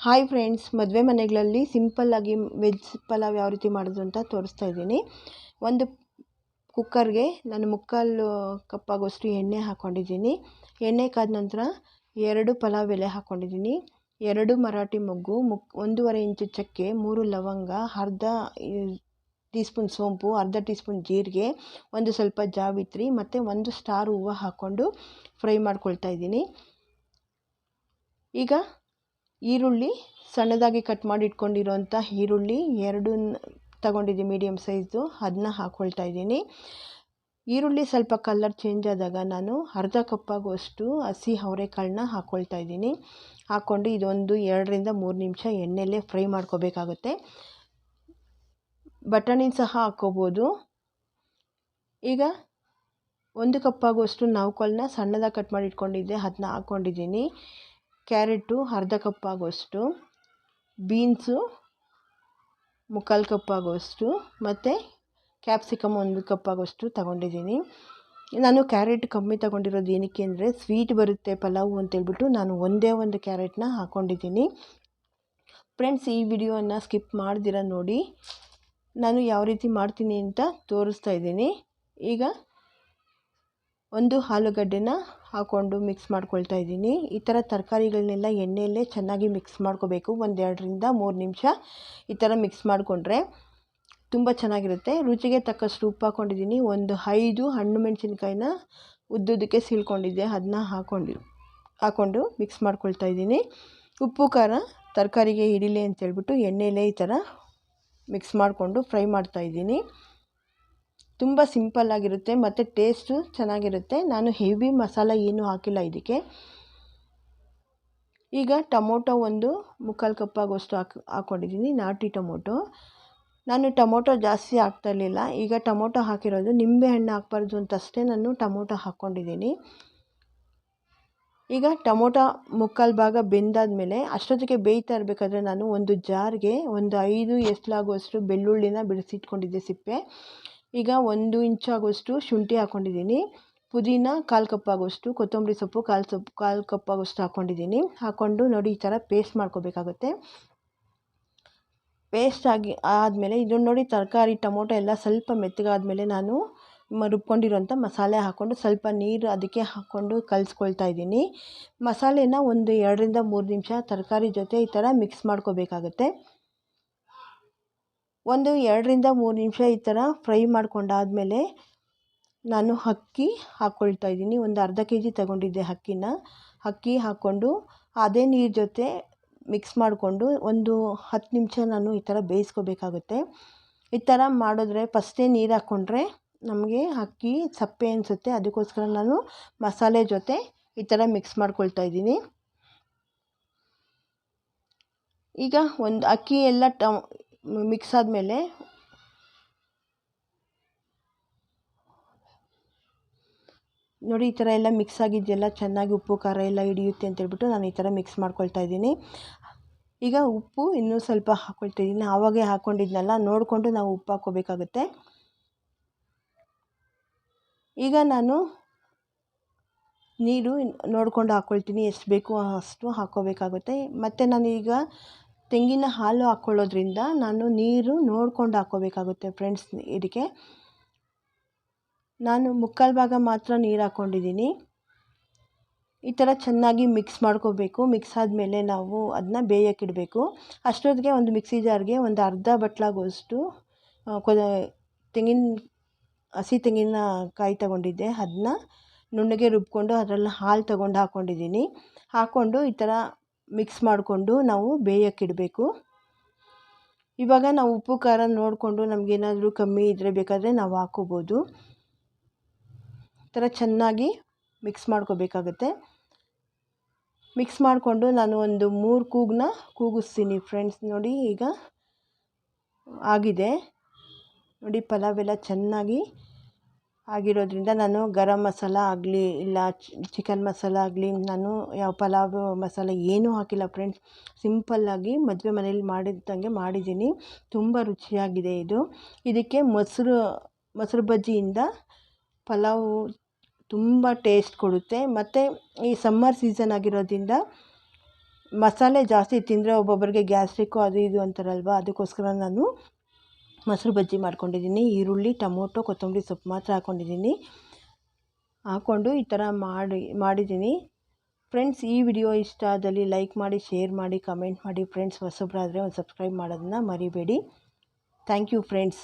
Hi friends, ಮದುವೆ ಮನೆಗಳಲ್ಲಿ ಸಿಂಪಲ್ಲಾಗಿ ವೆಜ್ ಪಲಾವ್ ಯಾವ ರೀತಿ ಮಾಡೋದು ಅಂತ ತೋರಿಸ್ತಾ ಇದ್ದೀನಿ. ಒಂದು ಕುಕ್ಕರ್ಗೆ ನಾನು ಮುಕ್ಕಾಲು ಕಪ್ಪಾಗೋಷ್ಟು ಎಣ್ಣೆ ಹಾಕ್ಕೊಂಡಿದ್ದೀನಿ. ಎಣ್ಣೆ ಕಾದ ನಂತರ 2 ಪಲಾವ್ ಎಲೆ ಹಾಕ್ಕೊಂಡಿದ್ದೀನಿ, 2 ಮರಾಠಿ ಮೊಗ್ಗು, 1.5 ಇಂಚು ಚಕ್ಕೆ, 3 ಲವಂಗ, ಅರ್ಧ ಟೀ ಸ್ಪೂನ್ ಸೋಂಪು, ಅರ್ಧ ಟೀ ಸ್ಪೂನ್ ಜೀರಿಗೆ, ಒಂದು ಸ್ವಲ್ಪ ಜಾವಿತ್ರಿ ಮತ್ತು 1 ಸ್ಟಾರ್ ಹೂವು ಹಾಕ್ಕೊಂಡು ಫ್ರೈ ಮಾಡ್ಕೊಳ್ತಾ ಇದ್ದೀನಿ. ಈಗ ಈರುಳ್ಳಿ ಸಣ್ಣದಾಗಿ ಕಟ್ ಮಾಡಿ ಇಟ್ಕೊಂಡಿರೋಂಥ ಈರುಳ್ಳಿ 2 ತಗೊಂಡಿದ್ದೀನಿ, ಮೀಡಿಯಮ್ ಸೈಜು, ಅದನ್ನ ಹಾಕ್ಕೊಳ್ತಾ ಇದ್ದೀನಿ. ಈರುಳ್ಳಿ ಸ್ವಲ್ಪ ಕಲರ್ ಚೇಂಜ್ ಆದಾಗ ನಾನು ಅರ್ಧ ಕಪ್ಪಾಗುವಷ್ಟು ಹಸಿ ಅವರೆಕಾಳನ್ನ ಹಾಕ್ಕೊಳ್ತಾ ಇದ್ದೀನಿ. ಹಾಕ್ಕೊಂಡು ಇದೊಂದು 2 ರಿಂದ 3 ನಿಮಿಷ ಎಣ್ಣೆಯಲ್ಲೇ ಫ್ರೈ ಮಾಡ್ಕೋಬೇಕಾಗುತ್ತೆ. ಬಟಾಣಿ ಸಹ ಹಾಕ್ಕೋಬೋದು. ಈಗ 1 ಕಪ್ಪಾಗುವಷ್ಟು ನಾವ್ಕೊಳನ್ನ ಸಣ್ಣದಾಗಿ ಕಟ್ ಮಾಡಿ ಇಟ್ಕೊಂಡಿದ್ದೆ, ಅದನ್ನ ಹಾಕ್ಕೊಂಡಿದ್ದೀನಿ. ಕ್ಯಾರೆಟು ಅರ್ಧ ಕಪ್ಪಾಗುವಷ್ಟು, ಬೀನ್ಸು ಮುಕ್ಕಾಲು ಕಪ್ಪಾಗುವಷ್ಟು ಮತ್ತು ಕ್ಯಾಪ್ಸಿಕಮ್ 1 ಕಪ್ಪಾಗುವಷ್ಟು ತಗೊಂಡಿದ್ದೀನಿ. ನಾನು ಕ್ಯಾರೆಟ್ ಕಮ್ಮಿ ತಗೊಂಡಿರೋದು ಏನಕ್ಕೆ ಅಂದರೆ ಸ್ವೀಟ್ ಬರುತ್ತೆ ಪಲಾವು ಅಂತೇಳ್ಬಿಟ್ಟು ನಾನು ಒಂದೇ ಒಂದು ಕ್ಯಾರೆಟ್ನ ಹಾಕ್ಕೊಂಡಿದ್ದೀನಿ. ಫ್ರೆಂಡ್ಸ್, ಈ ವಿಡಿಯೋನ ಸ್ಕಿಪ್ ಮಾಡ್ದಿರ ನೋಡಿ, ನಾನು ಯಾವ ರೀತಿ ಮಾಡ್ತೀನಿ ಅಂತ ತೋರಿಸ್ತಾ ಇದ್ದೀನಿ. ಈಗ ಒಂದು ಆಲೂಗಡ್ಡೆನ ಹಾಕ್ಕೊಂಡು ಮಿಕ್ಸ್ ಮಾಡ್ಕೊಳ್ತಾ ಇದ್ದೀನಿ. ಈ ಥರ ತರಕಾರಿಗಳನ್ನೆಲ್ಲ ಎಣ್ಣೆಯಲ್ಲೇ ಚೆನ್ನಾಗಿ ಮಿಕ್ಸ್ ಮಾಡ್ಕೋಬೇಕು. 1-2 ರಿಂದ 3 ನಿಮಿಷ ಈ ಥರ ಮಿಕ್ಸ್ ಮಾಡಿಕೊಂಡ್ರೆ ತುಂಬ ಚೆನ್ನಾಗಿರುತ್ತೆ. ರುಚಿಗೆ ತಕ್ಕಷ್ಟು ಉಪ್ಪು ಹಾಕ್ಕೊಂಡಿದ್ದೀನಿ. ಒಂದು 5 ಹಣ್ಣು ಮೆಣಸಿನ್ಕಾಯಿನ ಉದ್ದುದಕ್ಕೆ ಸೀಳ್ಕೊಂಡಿದ್ದೆ, ಅದನ್ನ ಹಾಕ್ಕೊಂಡು ಮಿಕ್ಸ್ ಮಾಡ್ಕೊಳ್ತಾ ಇದ್ದೀನಿ. ಉಪ್ಪು ಖಾರ ತರಕಾರಿಗೆ ಹಿಡಿಲಿ ಅಂತೇಳ್ಬಿಟ್ಟು ಎಣ್ಣೆಯಲ್ಲೇ ಈ ಥರ ಮಿಕ್ಸ್ ಮಾಡಿಕೊಂಡು ಫ್ರೈ ಮಾಡ್ತಾಯಿದ್ದೀನಿ. ತುಂಬ ಸಿಂಪಲ್ಲಾಗಿರುತ್ತೆ ಮತ್ತು ಟೇಸ್ಟು ಚೆನ್ನಾಗಿರುತ್ತೆ. ನಾನು ಹೆವಿ ಮಸಾಲ ಏನೂ ಹಾಕಿಲ್ಲ ಇದಕ್ಕೆ. ಈಗ ಟೊಮೊಟೊ ಒಂದು ಮುಕ್ಕಾಲು ಕಪ್ಪಾಗುವಷ್ಟು ಹಾಕ್ಕೊಂಡಿದ್ದೀನಿ, ನಾಟಿ ಟೊಮೊಟೊ. ನಾನು ಟೊಮೊಟೊ ಜಾಸ್ತಿ ಹಾಕ್ತಾಯಿರಲಿಲ್ಲ. ಈಗ ಟೊಮೊಟೊ ಹಾಕಿರೋದು ನಿಂಬೆಹಣ್ಣು ಹಾಕ್ಬಾರ್ದು ಅಂತಷ್ಟೇ ನಾನು ಟೊಮೊಟೊ ಹಾಕ್ಕೊಂಡಿದ್ದೀನಿ. ಈಗ ಟೊಮೊಟೊ ಮುಕ್ಕಾಲು ಭಾಗ ಬೆಂದಾದಮೇಲೆ ಅಷ್ಟೊತ್ತಿಗೆ ಬೇಯ್ತಾ ಇರಬೇಕಾದ್ರೆ ನಾನು ಒಂದು ಜಾರ್ಗೆ ಒಂದು 5 ಎಸ್ಲಾಗುವಷ್ಟು ಬೆಳ್ಳುಳ್ಳಿನ ಬಿಡಿಸಿಟ್ಕೊಂಡಿದ್ದೆ ಸಿಪ್ಪೆ. ಈಗ 1 ಇಂಚಾಗುವಷ್ಟು ಶುಂಠಿ ಹಾಕ್ಕೊಂಡಿದ್ದೀನಿ. ಪುದೀನ 1/4 ಕಪ್ಪಾಗುವಷ್ಟು, ಕೊತ್ತಂಬರಿ ಸೊಪ್ಪು 1/4 ಕಪ್ಪಾಗುವಷ್ಟು ಹಾಕ್ಕೊಂಡಿದ್ದೀನಿ. ಹಾಕ್ಕೊಂಡು ನೋಡಿ ಈ ಥರ ಪೇಸ್ಟ್ ಮಾಡ್ಕೋಬೇಕಾಗುತ್ತೆ. ಪೇಸ್ಟ್ ಆದಮೇಲೆ ಇದನ್ನು ನೋಡಿ, ತರಕಾರಿ ಟೊಮೊಟೊ ಎಲ್ಲ ಸ್ವಲ್ಪ ಮೆತ್ತಗಾದಮೇಲೆ ನಾನು ರುಬ್ಕೊಂಡಿರೋಂಥ ಮಸಾಲೆ ಹಾಕ್ಕೊಂಡು ಸ್ವಲ್ಪ ನೀರು ಅದಕ್ಕೆ ಹಾಕ್ಕೊಂಡು ಕಲಿಸ್ಕೊಳ್ತಾ ಇದ್ದೀನಿ. ಮಸಾಲೆನ ಒಂದು 2 ರಿಂದ 3 ನಿಮಿಷ ತರಕಾರಿ ಜೊತೆ ಈ ಥರ ಮಿಕ್ಸ್ ಮಾಡ್ಕೋಬೇಕಾಗುತ್ತೆ. ಒಂದು 2 ರಿಂದ 3 ನಿಮಿಷ ಈ ಥರ ಫ್ರೈ ಮಾಡ್ಕೊಂಡಾದಮೇಲೆ ನಾನು ಅಕ್ಕಿ ಹಾಕ್ಕೊಳ್ತಾ ಇದ್ದೀನಿ. ಒಂದು ಅರ್ಧ kg ತಗೊಂಡಿದ್ದೆ ಅಕ್ಕಿ ಹಾಕ್ಕೊಂಡು ಅದೇ ನೀರು ಜೊತೆ ಮಿಕ್ಸ್ ಮಾಡಿಕೊಂಡು ಒಂದು 10 ನಿಮಿಷ ನಾನು ಈ ಥರ ಬೇಯಿಸ್ಕೋಬೇಕಾಗುತ್ತೆ. ಈ ಥರ ಮಾಡಿದ್ರೆ ಫಸ್ಟೇ ನೀರು ಹಾಕ್ಕೊಂಡ್ರೆ ನಮಗೆ ಅಕ್ಕಿ ಸಪ್ಪೆ ಅನಿಸುತ್ತೆ. ಅದಕ್ಕೋಸ್ಕರ ನಾನು ಮಸಾಲೆ ಜೊತೆ ಈ ಥರ ಮಿಕ್ಸ್ ಮಾಡ್ಕೊಳ್ತಾ ಇದ್ದೀನಿ. ಈಗ ಒಂದು ಅಕ್ಕಿ ಎಲ್ಲ ಮಿಕ್ಸ್ ಆದಮೇಲೆ ನೋಡಿ ಈ ಥರ ಎಲ್ಲ ಮಿಕ್ಸ್ ಆಗಿದೆಯಲ್ಲ, ಚೆನ್ನಾಗಿ ಉಪ್ಪು ಖಾರ ಎಲ್ಲ ಹಿಡಿಯುತ್ತೆ ಅಂತೇಳ್ಬಿಟ್ಟು ನಾನು ಈ ಥರ ಮಿಕ್ಸ್ ಮಾಡ್ಕೊಳ್ತಾ ಇದ್ದೀನಿ. ಈಗ ಉಪ್ಪು ಇನ್ನೂ ಸ್ವಲ್ಪ ಹಾಕ್ಕೊಳ್ತಾ ಇದ್ದೀನಿ. ಆವಾಗೇ ಹಾಕ್ಕೊಂಡಿದ್ನಲ್ಲ, ನೋಡಿಕೊಂಡು ನಾವು ಉಪ್ಪು ಹಾಕ್ಕೋಬೇಕಾಗುತ್ತೆ. ಈಗ ನಾನು ನೀರು ನೋಡಿಕೊಂಡು ಹಾಕ್ಕೊಳ್ತೀನಿ, ಎಷ್ಟು ಬೇಕು ಅಷ್ಟು ಹಾಕ್ಕೋಬೇಕಾಗುತ್ತೆ. ಮತ್ತು ನಾನೀಗ ತೆಂಗಿನ ಹಾಲು ಹಾಕ್ಕೊಳ್ಳೋದ್ರಿಂದ ನಾನು ನೀರು ನೋಡ್ಕೊಂಡು ಹಾಕ್ಕೋಬೇಕಾಗುತ್ತೆ ಫ್ರೆಂಡ್ಸ್. ಇದಕ್ಕೆ ನಾನು ಮುಕ್ಕಾಲು ಭಾಗ ಮಾತ್ರ ನೀರು ಹಾಕ್ಕೊಂಡಿದ್ದೀನಿ. ಈ ಥರ ಚೆನ್ನಾಗಿ ಮಿಕ್ಸ್ ಮಾಡ್ಕೋಬೇಕು. ಮಿಕ್ಸ್ ಆದಮೇಲೆ ನಾವು ಅದನ್ನ ಬೇಯೋಕ್ಕಿಡಬೇಕು. ಅಷ್ಟೊತ್ತಿಗೆ ಒಂದು ಮಿಕ್ಸಿ ಜಾರ್ಗೆ ಒಂದು ಅರ್ಧ ಬಟ್ಲಾಗುವಷ್ಟು ಹಸಿ ತೆಂಗಿನಕಾಯಿ ತಗೊಂಡಿದ್ದೆ, ಅದನ್ನ ನುಣ್ಣಗೆ ರುಬ್ಕೊಂಡು ಅದರಲ್ಲಿ ಹಾಲು ತಗೊಂಡು ಹಾಕ್ಕೊಂಡಿದ್ದೀನಿ. ಹಾಕ್ಕೊಂಡು ಈ ಥರ ಮಿಕ್ಸ್ ಮಾಡಿಕೊಂಡು ನಾವು ಬೇಯೋಕ್ಕಿಡಬೇಕು. ಇವಾಗ ನಾವು ಉಪ್ಪು ಖಾರ ನೋಡಿಕೊಂಡು ನಮಗೇನಾದರೂ ಕಮ್ಮಿ ಇದ್ದರೆ ಬೇಕಾದರೆ ನಾವು ಹಾಕ್ಕೋಬೋದು. ಈ ಥರ ಚೆನ್ನಾಗಿ ಮಿಕ್ಸ್ ಮಾಡ್ಕೋಬೇಕಾಗುತ್ತೆ. ಮಿಕ್ಸ್ ಮಾಡಿಕೊಂಡು ನಾನು ಒಂದು 3 ಕೂಗನ್ನ ಕೂಗಿಸ್ತೀನಿ ಫ್ರೆಂಡ್ಸ್. ನೋಡಿ ಈಗ ಆಗಿದೆ ನೋಡಿ, ಪಲಾವೆಲ್ಲ ಚೆನ್ನಾಗಿ ಆಗಿರೋದ್ರಿಂದ ನಾನು ಗರಂ ಮಸಾಲ ಆಗಲಿ ಇಲ್ಲ ಚಿಕನ್ ಮಸಾಲ ಆಗಲಿ ನಾನು ಯಾವ ಪಲಾವ್ ಮಸಾಲ ಏನೂ ಹಾಕಿಲ್ಲ ಫ್ರೆಂಡ್ಸ್. ಸಿಂಪಲ್ಲಾಗಿ ಮದುವೆ ಮನೇಲಿ ಮಾಡಿದ್ದಂಗೆ ಮಾಡಿದ್ದೀನಿ. ತುಂಬ ರುಚಿಯಾಗಿದೆ ಇದು. ಇದಕ್ಕೆ ಮೊಸರು ಬಜ್ಜಿಯಿಂದ ಪಲಾವು ತುಂಬ ಟೇಸ್ಟ್ ಕೊಡುತ್ತೆ. ಮತ್ತು ಈ ಸಮ್ಮರ್ ಸೀಸನ್ ಆಗಿರೋದ್ರಿಂದ ಮಸಾಲೆ ಜಾಸ್ತಿ ತಿಂದರೆ ಒಬ್ಬೊಬ್ಬರಿಗೆ ಗ್ಯಾಸ್ಟ್ರಿಕ್ಕು ಅದು ಇದು ಅಂತಾರಲ್ವ, ಅದಕ್ಕೋಸ್ಕರ ನಾನು ಮೊಸರು ಬಜ್ಜಿ ಮಾಡ್ಕೊಂಡಿದ್ದೀನಿ. ಈರುಳ್ಳಿ, ಟೊಮೊಟೊ, ಕೊತ್ತಂಬರಿ ಸೊಪ್ಪು ಮಾತ್ರ ಹಾಕ್ಕೊಂಡು ಈ ಥರ ಮಾಡಿದ್ದೀನಿ. ಫ್ರೆಂಡ್ಸ್, ಈ ವಿಡಿಯೋ ಇಷ್ಟ ಆದಲ್ಲಿ ಲೈಕ್ ಮಾಡಿ, ಶೇರ್ ಮಾಡಿ, ಕಮೆಂಟ್ ಮಾಡಿ. ಫ್ರೆಂಡ್ಸ್, ಹೊಸಬ್ರಾದರೆ ಒಂದು ಸಬ್ಸ್ಕ್ರೈಬ್ ಮಾಡೋದನ್ನ ಮರಿಬೇಡಿ. Thank you friends.